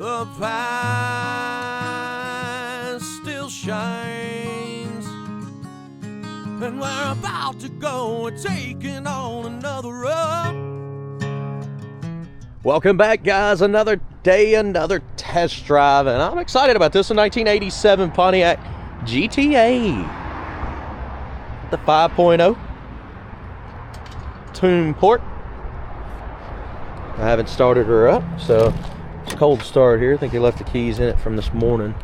The past still shines, and we're about to go taking on another road. Welcome back, guys. Another day, another test drive, and I'm excited about this. A 1987 Pontiac GTA. The 5.0 tune port. I haven't started her up, so it's a cold start here. I think they left the keys in it from this morning.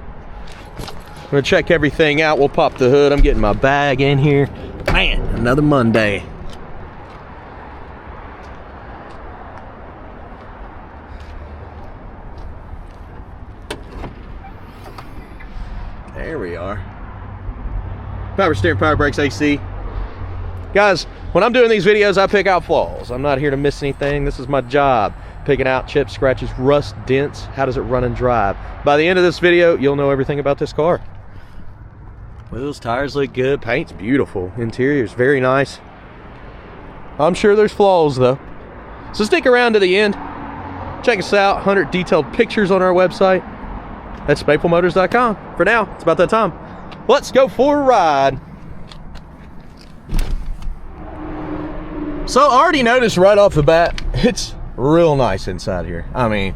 I'm gonna check everything out. We'll pop the hood. I'm getting my bag in here. Man, another Monday. There we are. Power steering, power brakes, AC. Guys, when I'm doing these videos, I pick out flaws. I'm not here to miss anything. This is my job. Picking out chips, scratches, rust, dents. How does it run and drive? By the end of this video, you'll know everything about this car. Wheels, tires look good. Paint's beautiful. Interior's very nice. I'm sure there's flaws, though. So stick around to the end. Check us out. 100 detailed pictures on our website. That's maplemotors.com. For now, it's about that time. Let's go for a ride. So I already noticed right off the bat, it's real nice inside here. I mean,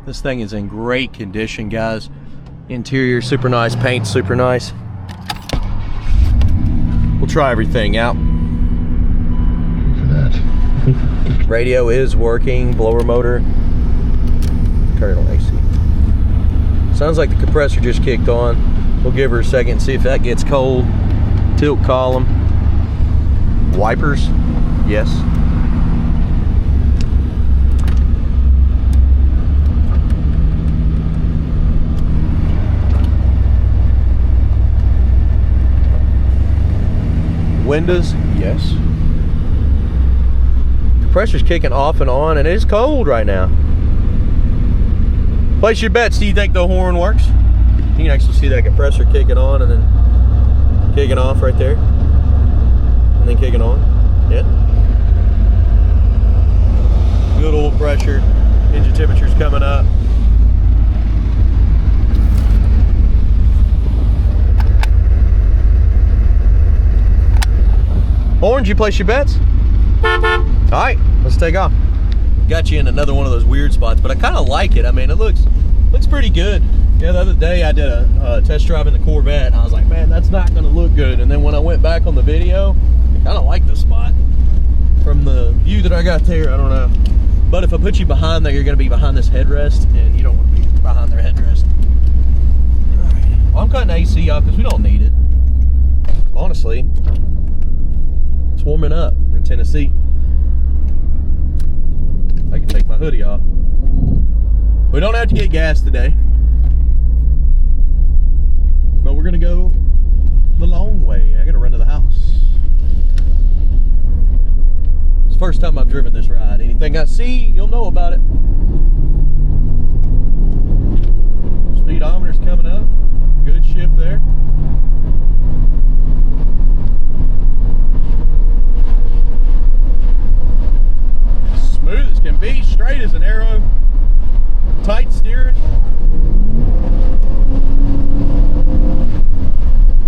this thing is in great condition, guys. Interior super nice, paint super nice. We'll try everything out. Radio is working, blower motor. Turn on AC. Sounds like the compressor just kicked on. We'll give her a second and see if that gets cold. Tilt column. Wipers. Yes. Windows. Yes. Compressor's kicking off and on, and it is cold right now. Place your bets. Do you think the horn works? You can actually see that compressor kicking on and then kicking off right there. And then kicking on. Yeah. Good oil pressure. Engine temperature's coming up. Orange, you place your bets? Alright, let's take off. Got you in another one of those weird spots, but I kind of like it. I mean, it looks pretty good. Yeah, the other day I did a test drive in the Corvette, and I was like, man, that's not going to look good. And then when I went back on the video, I kind of like the spot. From the view that I got there, I don't know. But if I put you behind there, you're going to be behind this headrest, and you don't want to be behind their headrest. All right. Well, I'm cutting AC off because we don't need it. Honestly, it's warming up in Tennessee. I can take my hoodie off. We don't have to get gas today. But we're going to go the long way. I got to run to the house. First time I've driven this ride. Anything I see, you'll know about it. Speedometer's coming up. Good shift there. Smooth as can be, straight as an arrow. Tight steering.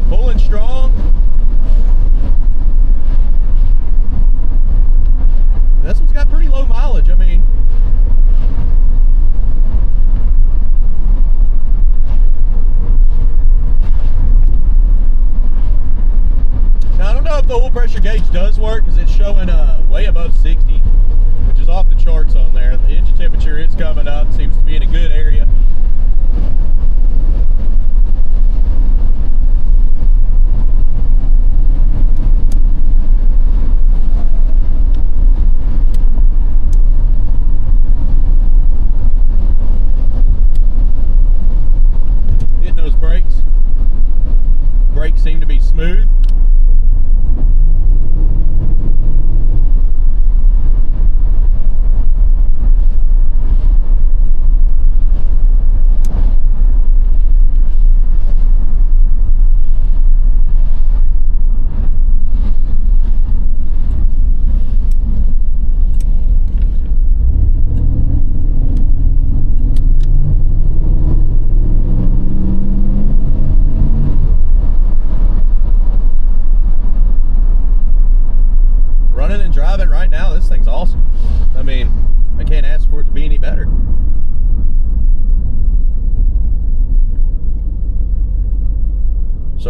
Pulling strong. This one's got pretty low mileage. I mean, now I don't know if the oil pressure gauge does work because it's showing way above 60, which is off the charts on there. The engine temperature is coming up. Seems to be in a good area. Brakes seem to be smooth.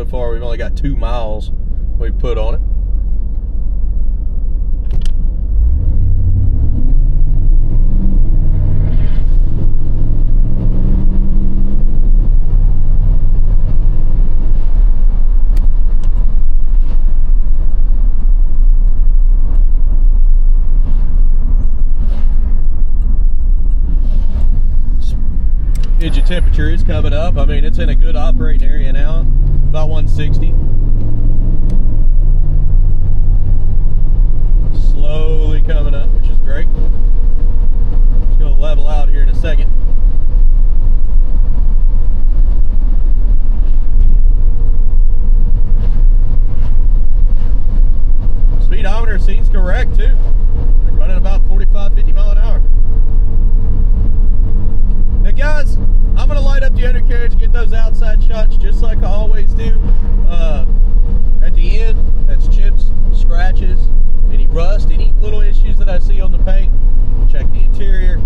So far, we've only got 2 miles we've put on it. Engine temperature is coming up. I mean, it's in a good operating area now, about 160. Slowly coming up, which is great. It's going to level out here in a second. Speedometer seems correct too. We're running about 45, 50 mile an hour. Now guys, I'm going to light up the undercarriage, get those outside shots just like I always do. At the end, that's chips, scratches, any rust, any little issues that I see on the paint. Check the interior.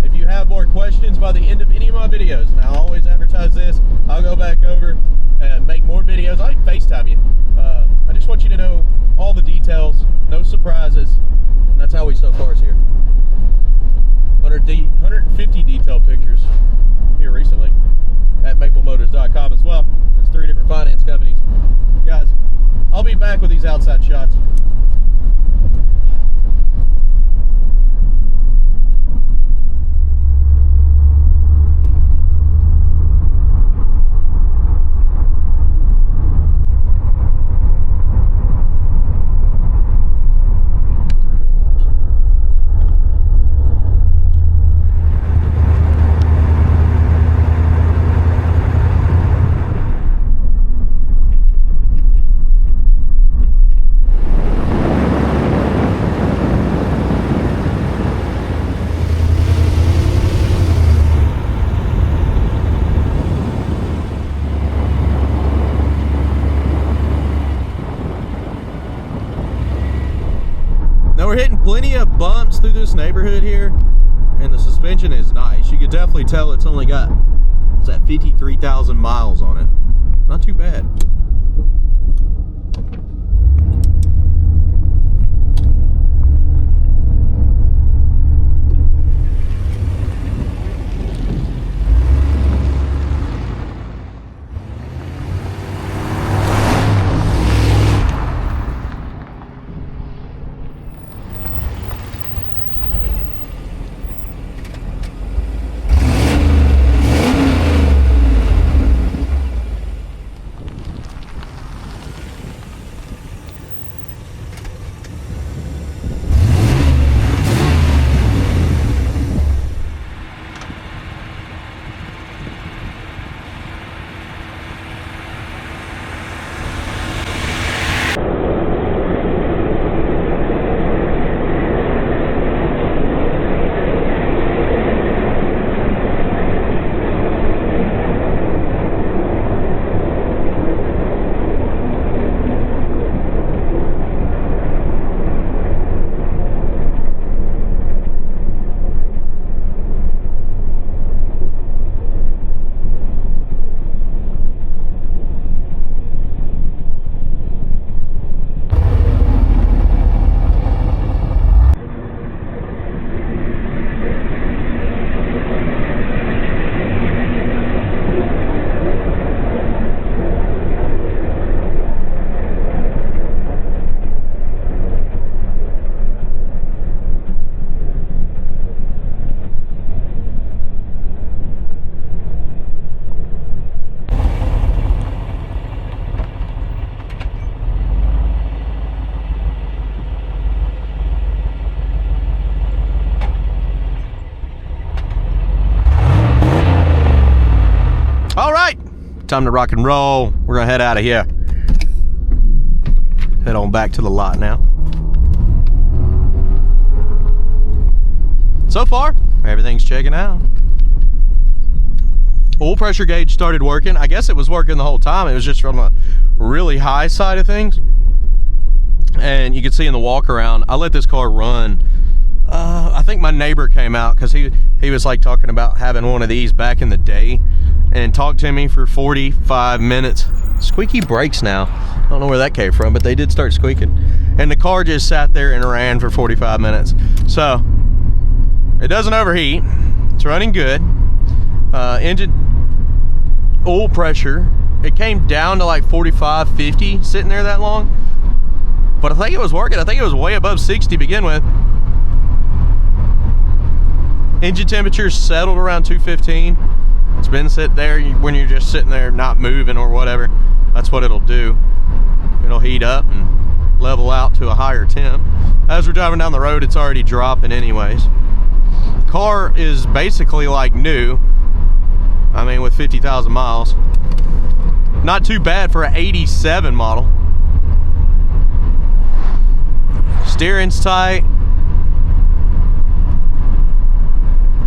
If you have more questions by the end of any of my videos, and I always advertise this, I'll go back over and make more videos. I can FaceTime you. I just want you to know all the details, no surprises, and that's how we sell cars here. 150 detailed pictures here recently at maplemotors.com as well. There's 3 different finance companies. Guys, I'll be back with these outside shots. We're hitting plenty of bumps through this neighborhood here, and the suspension is nice. You could definitely tell it's only got, what's that, 53,000 miles on it. Not too bad. Time to rock and roll. We're gonna head out of here. Head on back to the lot now. So far, everything's checking out. Oil pressure gauge started working. I guess it was working the whole time. It was just from a really high side of things. And you can see in the walk around, I let this car run. I think my neighbor came out because he was like talking about having one of these back in the day, and talked to me for 45 minutes. squeaky brakes now. I don't know where that came from, but they did start squeaking. And the car just sat there and ran for 45 minutes. So it doesn't overheat. It's running good. Engine oil pressure, it came down to like 45, 50 sitting there that long. But I think it was working. I think it was way above 60 to begin with. Engine temperature settled around 215. It's been sitting there when you're just sitting there not moving or whatever. That's what it'll do. It'll heat up and level out to a higher temp. As we're driving down the road, it's already dropping anyways. Car is basically like new. I mean, with 50,000 miles. Not too bad for an 87 model. Steering's tight.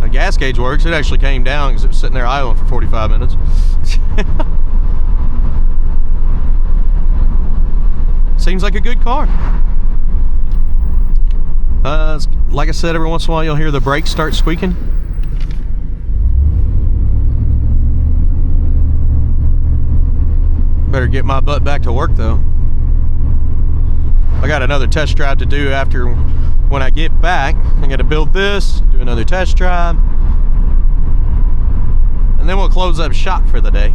The gas gauge works. It actually came down because it was sitting there idling for 45 minutes. Seems like a good car. Like I said, every once in a while you'll hear the brakes start squeaking. Better get my butt back to work though. I got another test drive to do after when I get back. I got to build this, do another test drive, and then we'll close up shop for the day.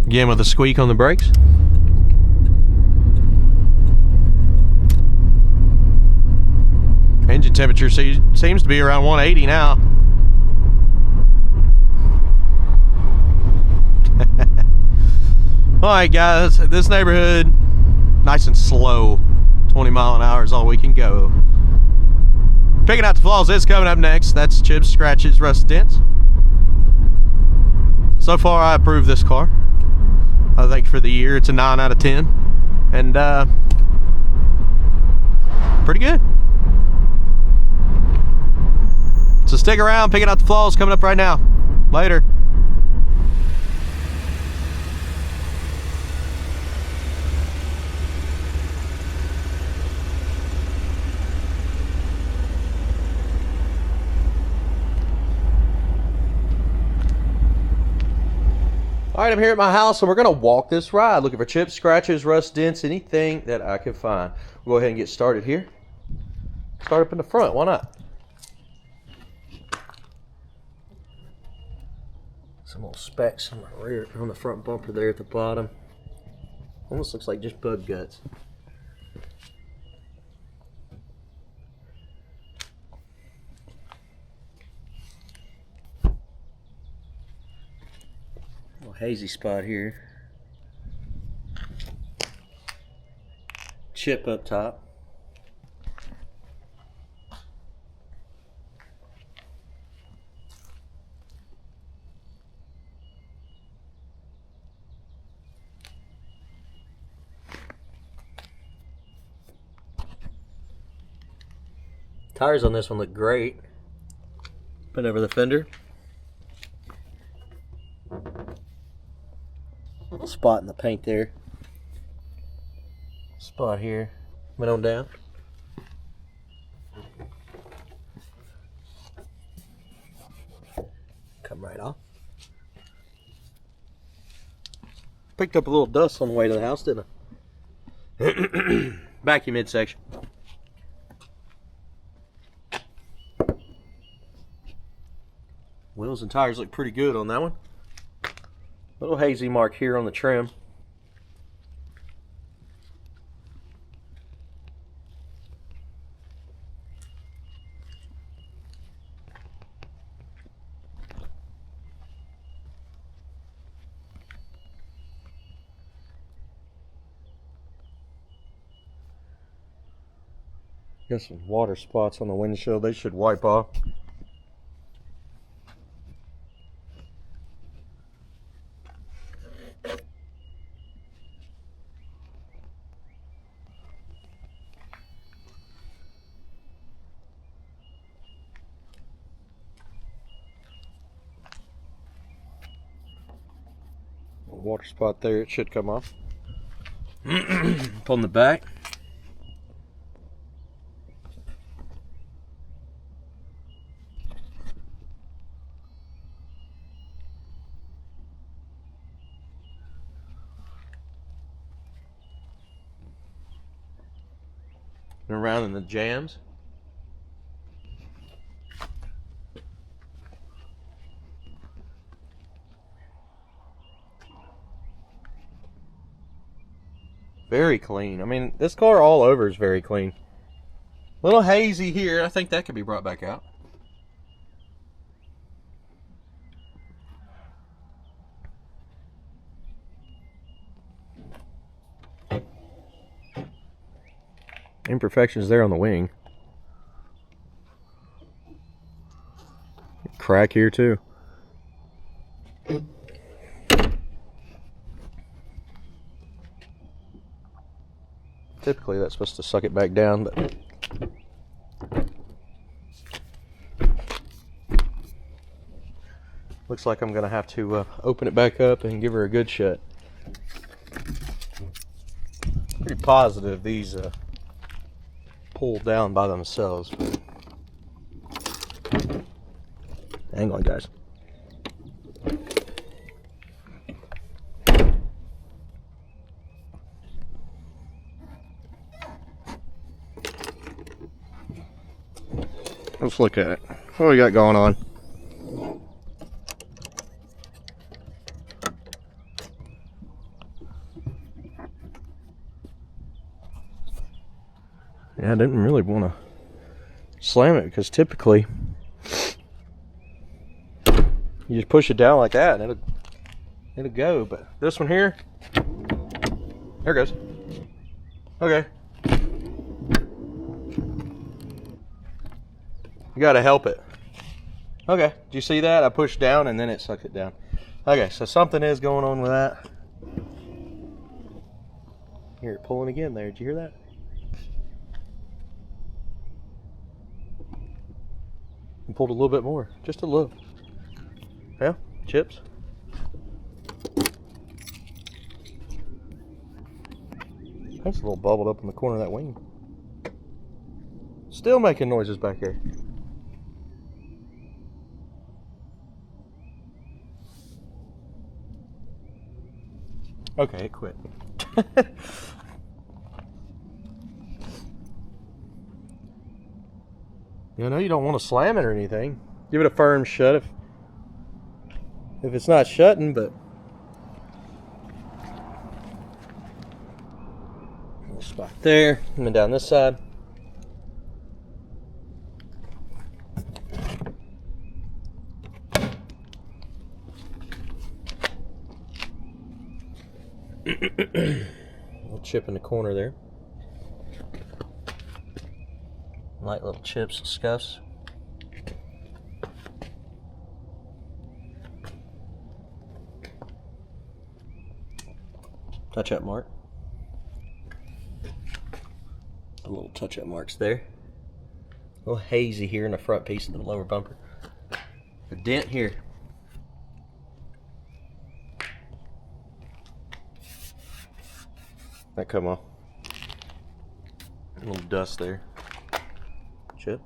Again with a squeak on the brakes. Engine temperature seems to be around 180 now. Alright guys, this neighborhood, nice and slow. 20 mile an hour is all we can go. Picking out the flaws is coming up next. That's chips, scratches, rust, dents. So far I approve this car. I think for the year it's a 9 out of 10. And pretty good. So stick around, picking out the flaws coming up right now. Later. All right, I'm here at my house, and we're gonna walk this ride, looking for chips, scratches, rust, dents, anything that I can find. We'll go ahead and get started here. Start up in the front, why not? Some little specks on the rear, on the front bumper there at the bottom. Almost looks like just bug guts. Little hazy spot here. Chip up top. Tires on this one look great. Been over the fender. Little spot in the paint there. Spot here. Went on down. Come right off. Picked up a little dust on the way to the house, didn't I? Vacuum midsection. Wheels and tires look pretty good on that one. Little hazy mark here on the trim. Got some water spots on the windshield. They should wipe off. Water spot there, it should come off. On the back, and around in the jams. Very clean. I mean, this car all over is very clean. A little hazy here. I think that could be brought back out. Imperfections there on the wing. Crack here too. Typically that's supposed to suck it back down, but looks like I'm gonna have to open it back up and give her a good shut. Pretty positive these pull down by themselves. Hang on, guys. Let's look at it. What do we got going on? Yeah, I didn't really want to slam it because typically you just push it down like that and it'll go. But this one here, there it goes. Okay. You gotta help it. Okay, did you see that? I pushed down and then it sucked it down. Okay, so something is going on with that. Hear it pulling again there. Did you hear that? And pulled a little bit more, just a little. Yeah, chips. That's a little bubbled up in the corner of that wing. Still making noises back here. Okay, it quit. You know, you don't want to slam it or anything. Give it a firm shut if it's not shutting, but a little spot there, and then down this side. Little chip in the corner there. Light little chips and scuffs. Touch-up mark. A little touch-up marks there. A little hazy here in the front piece of the lower bumper. A dent here. That come off. A little dust there. Chip.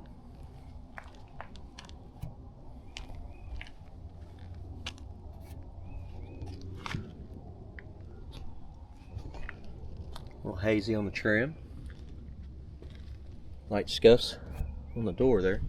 A little hazy on the trim. Light scuffs on the door there.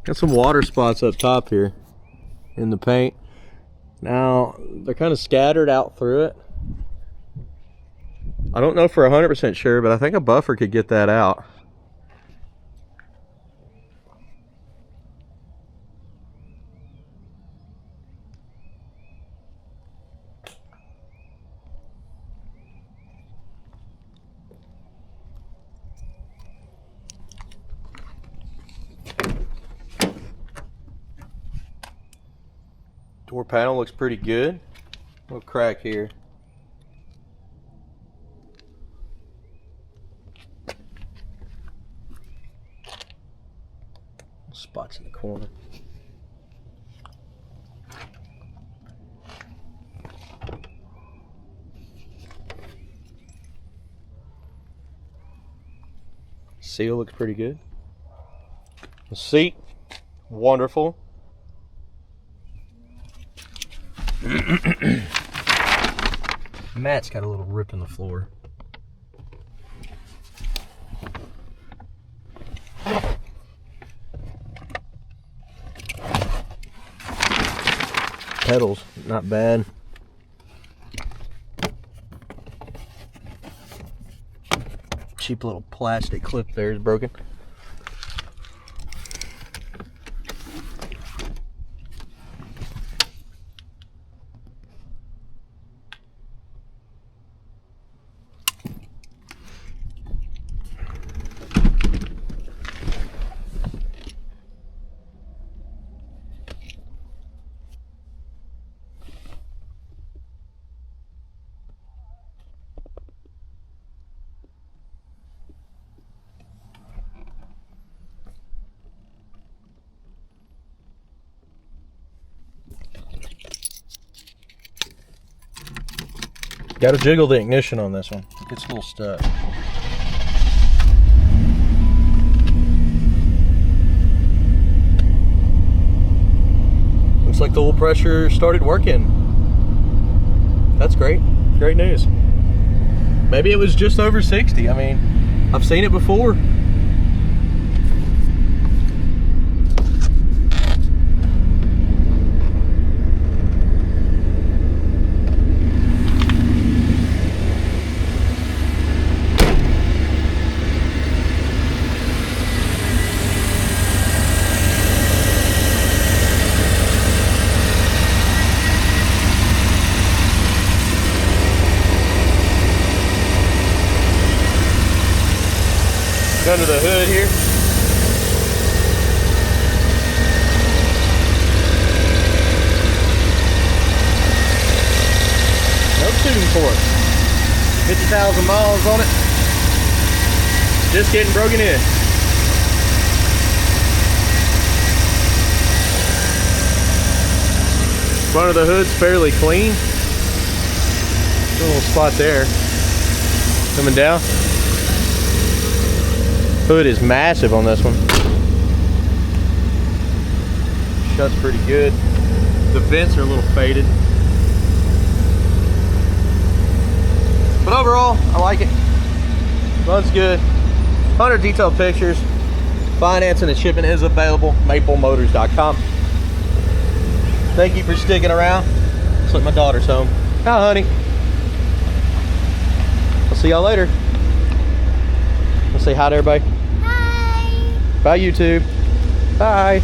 Got some water spots up top here in the paint. Now, they're kind of scattered out through it. I don't know for 100% sure, but I think a buffer could get that out. Door panel looks pretty good. Little crack here. Spots in the corner. Seal looks pretty good. The seat, wonderful. Mat's got a little rip in the floor. Pedals, not bad. Cheap little plastic clip there is broken. Got to jiggle the ignition on this one. It gets a little stuck. Looks like the oil pressure started working. That's great. Great news. Maybe it was just over 60. I mean, I've seen it before. Under the hood here. No tuning fork. 50,000 miles on it. Just getting broken in. Front of the hood's fairly clean. A little spot there. Coming down. Hood is massive on this one. Shuts pretty good. The vents are a little faded. But overall, I like it. Runs good. 100 detailed pictures. Financing and shipping is available. MapleMotors.com. Thank you for sticking around. Looks like my daughter's home. Hi, honey. I'll see y'all later. Let's say hi to everybody. Hi. Bye, YouTube. Bye.